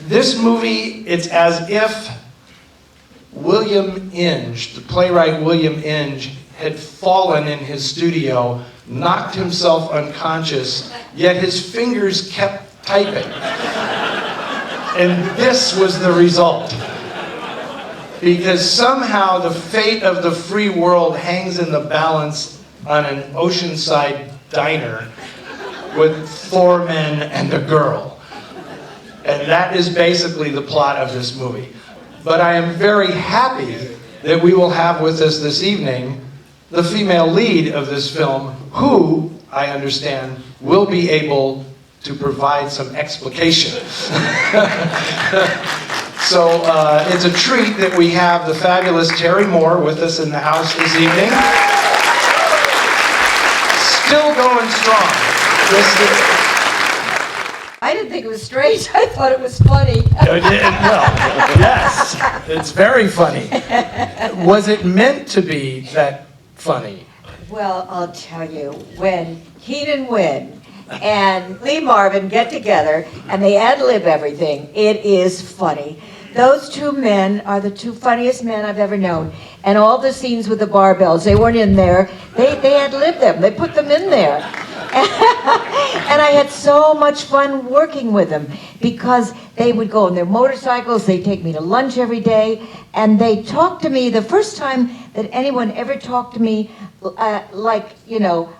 This movie, it's as if William Inge, the playwright William Inge, had fallen in his studio, knocked himself unconscious, yet his fingers kept typing. And this was the result. Because somehow the fate of the free world hangs in the balance on an oceanside diner with 4 men and a girl. And that is basically the plot of this movie. But I am very happy that we will have with us this evening the female lead of this film, who, I understand, will be able to provide some explication. So it's a treat that we have the fabulous Terry Moore with us in the house this evening. Still going strong. I didn't think it was strange. I thought it was funny. Well, yes, it's very funny. Was it meant to be that funny? Well, I'll tell you, when Keenan Wynn and Lee Marvin get together and they ad-lib everything, it is funny. Those 2 men are the 2 funniest men I've ever known. And all the scenes with the barbells, they weren't in there. They ad-libbed them. They put them in there. And I had so much fun working with them because they would go on their motorcycles, they'd take me to lunch every day, and they talked to me, the first time that anyone ever talked to me like, you know,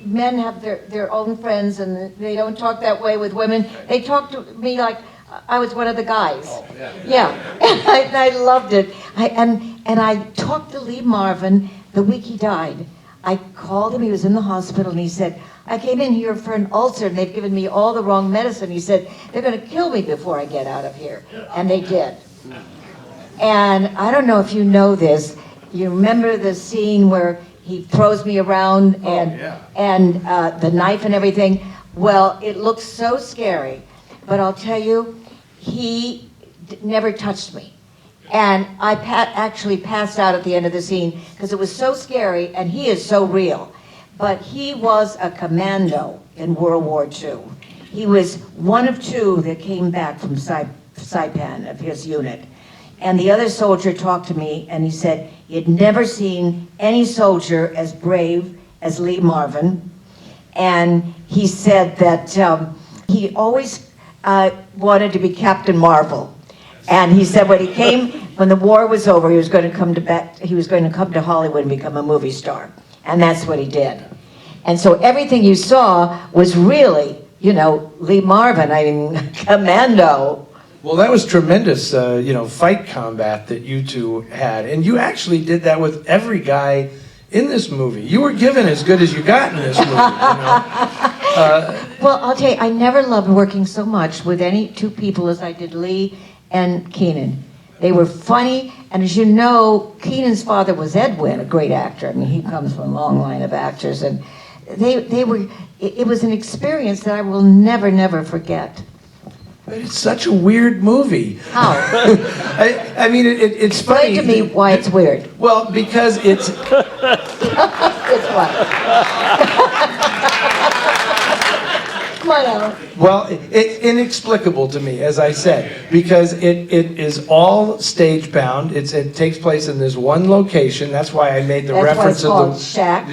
men have their own friends and they don't talk that way with women. They talked to me like I was one of the guys. Oh, yeah. And I loved it. And I talked to Lee Marvin the week he died. I called him, he was in the hospital, and he said, I came in here for an ulcer, and they've given me all the wrong medicine. He said, they're going to kill me before I get out of here. And they did. And I don't know if you know this. You remember the scene where he throws me around and the knife and everything? Well, it looks so scary. But I'll tell you, he never touched me. And I actually passed out at the end of the scene because it was so scary, and he is so real. But he was a commando in World War II. He was one of 2 that came back from Saipan of his unit. And the other soldier talked to me, and he said he had never seen any soldier as brave as Lee Marvin. And he said that he always wanted to be Captain Marvel. And he said when the war was over, he was going to come to Hollywood and become a movie star. And that's what he did. And so everything you saw was really, you know, Lee Marvin, I mean, commando. Well, that was tremendous, fight combat that you 2 had. And you actually did that with every guy in this movie. You were given as good as you got in this movie, Well, I'll tell you, I never loved working so much with any 2 people as I did Lee and Keenan. They were funny, and as you know, Keenan's father was Edwin, a great actor. I mean, he comes from a long line of actors, and it was an experience that I will never, never forget. But it's such a weird movie. How? I mean, it's funny. Explain to me why it's weird. Well, because it's... It's what? Come on, Alan. Well, it's inexplicable to me, as I said, because it is all stage bound. It takes place in this one location. That's why I made the reference of the Shack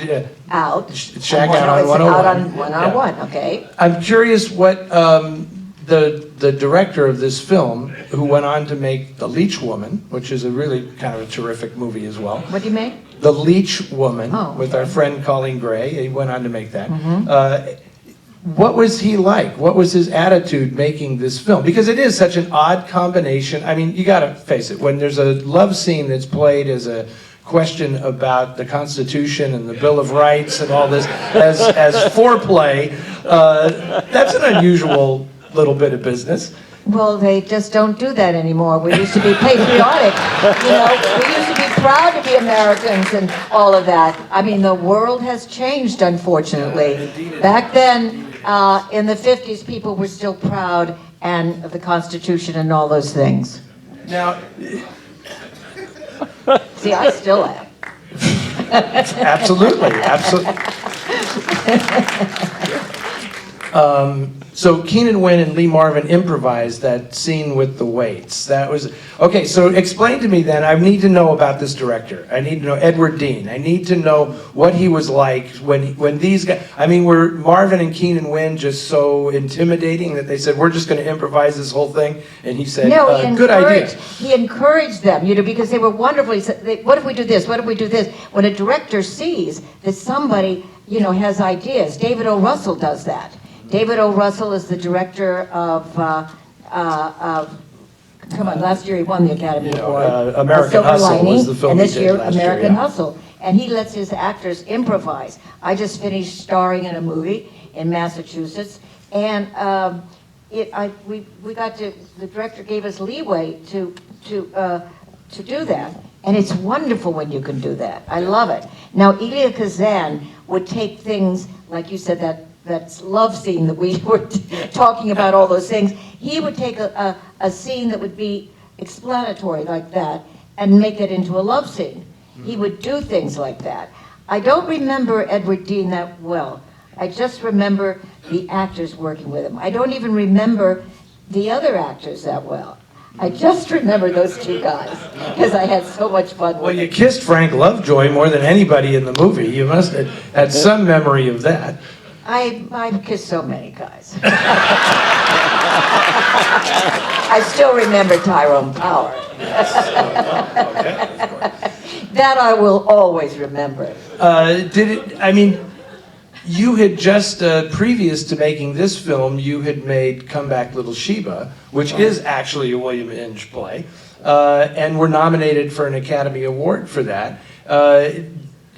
Out. Shack Out on 101. Out on 101, okay. I'm curious what the director of this film, who went on to make The Leech Woman, which is a really kind of a terrific movie as well. What do you make? The Leech Woman, with okay. our friend Colleen Gray. He went on to make that. Mm-hmm. What was he like? What was his attitude making this film? Because it is such an odd combination. I mean, you got to face it. When there's a love scene that's played as a question about the Constitution and the Bill of Rights and all this as foreplay, that's an unusual little bit of business. Well, they just don't do that anymore. We used to be patriotic, you know. We used to be proud to be Americans and all of that. I mean, the world has changed, unfortunately. Back then, in the 50s, people were still proud and of the Constitution and all those things. Now, see, I still am. Absolutely, absolutely. So Keenan Wynn and Lee Marvin improvised that scene with the weights. That was, okay, so explain to me then, I need to know about this director. I need to know Edward Dean. I need to know what he was like when these guys, I mean, were Marvin and Keenan Wynn just so intimidating that they said, we're just going to improvise this whole thing? And he said, No, good idea. He encouraged them, because they were wonderful. He said, what if we do this? What if we do this? When a director sees that somebody, has ideas, David O. Russell does that. David O. Russell is the director of come on, last year he won the Academy Award. American Hustle was the film and this he did year, last American year, yeah. Hustle. And he lets his actors improvise. I just finished starring in a movie in Massachusetts, and the director gave us leeway to do that. And it's wonderful when you can do that. I love it. Now, Elia Kazan would take things, like you said, that love scene that we were talking about, all those things. He would take a scene that would be explanatory like that and make it into a love scene. He would do things like that. I don't remember Edward Dean that well. I just remember the actors working with him. I don't even remember the other actors that well. I just remember those two guys because I had so much fun with Well, them. you kissed Frank Lovejoy more than anybody in the movie. You must have had some memory of that. I've kissed so many guys. I still remember Tyrone Power. Okay, of course. That I will always remember. You had just, previous to making this film, you had made Come Back Little Sheba, which is actually a William Inge play, and were nominated for an Academy Award for that.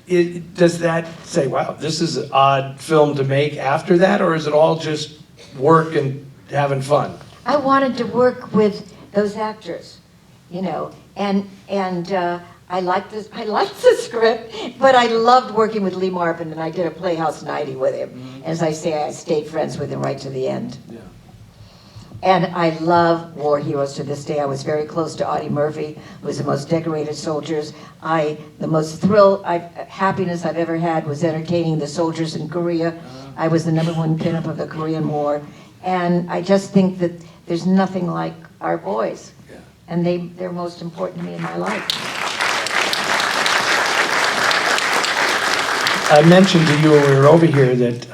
Does that say, wow, this is an odd film to make after that, or is it all just work and having fun? I wanted to work with those actors, and I liked the script, but I loved working with Lee Marvin, and I did a Playhouse 90 with him. Mm-hmm. As I say, I stayed friends with him right to the end. Yeah. And I love war heroes to this day. I was very close to Audie Murphy, who was the most decorated soldiers. The most happiness I've ever had was entertaining the soldiers in Korea. I was the #1 pinup of the Korean War. And I just think that there's nothing like our boys. Yeah. And they're most important to me in my life. I mentioned to you when we were over here that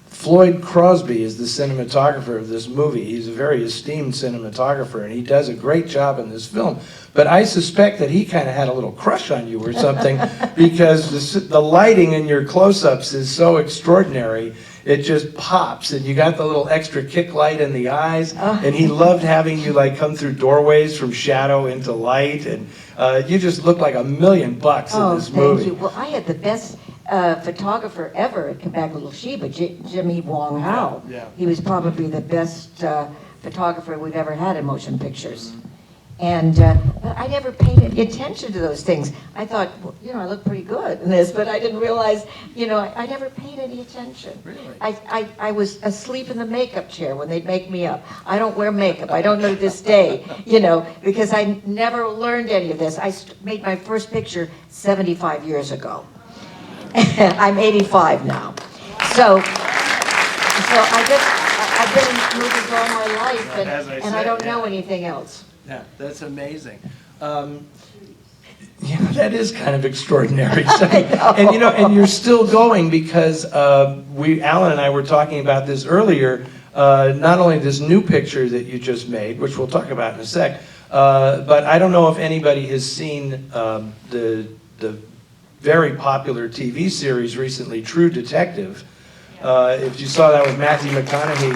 Floyd Crosby is the cinematographer of this movie. He's a very esteemed cinematographer, and he does a great job in this film. But I suspect that he kind of had a little crush on you or something because the lighting in your close-ups is so extraordinary. It just pops, and you got the little extra kick light in the eyes, and he loved having you come through doorways from shadow into light, and you just look like $1 million in this movie. Thank you. Well, I had the best photographer ever at Come Back Little Sheba, Jimmy Wong Howe. Yeah. He was probably the best photographer we've ever had in motion pictures. And I never paid any attention to those things. I thought, I look pretty good in this, but I didn't realize, I never paid any attention. Really? I was asleep in the makeup chair when they'd make me up. I don't wear makeup. I don't know this day, because I never learned any of this. I made my first picture 75 years ago. I'm 85 now. So I've been in movies all my life, and I don't know anything else. Yeah, that's amazing. That is kind of extraordinary. And you're still going because Alan and I were talking about this earlier. Not only this new picture that you just made, which we'll talk about in a sec, but I don't know if anybody has seen the very popular TV series recently, True Detective. If you saw that with Matthew McConaughey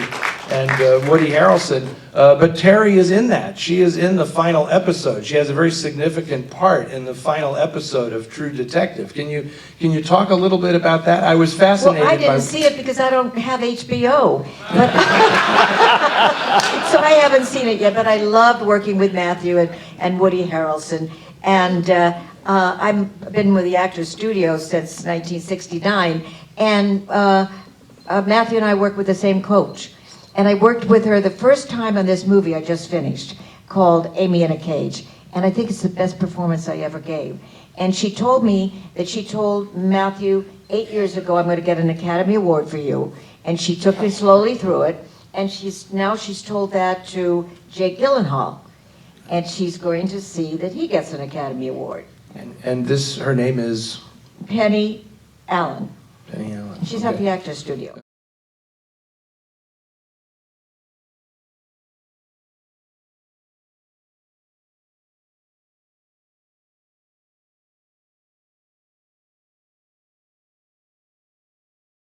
and Woody Harrelson. But Terry is in that. She is in the final episode. She has a very significant part in the final episode of True Detective. Can you talk a little bit about that? I was fascinated by... Well, I didn't see it because I don't have HBO. But so I haven't seen it yet, but I loved working with Matthew and Woody Harrelson. And I've been with the Actors Studio since 1969. And Matthew and I work with the same coach. And I worked with her the first time on this movie I just finished, called Amy in a Cage. And I think it's the best performance I ever gave. And she told me that she told Matthew 8 years ago, I'm going to get an Academy Award for you. And she took me slowly through it. And she's told that to Jake Gyllenhaal. And she's going to see that he gets an Academy Award. And her name is? Penny Allen. Penny Allen. She's at the Actors Studio.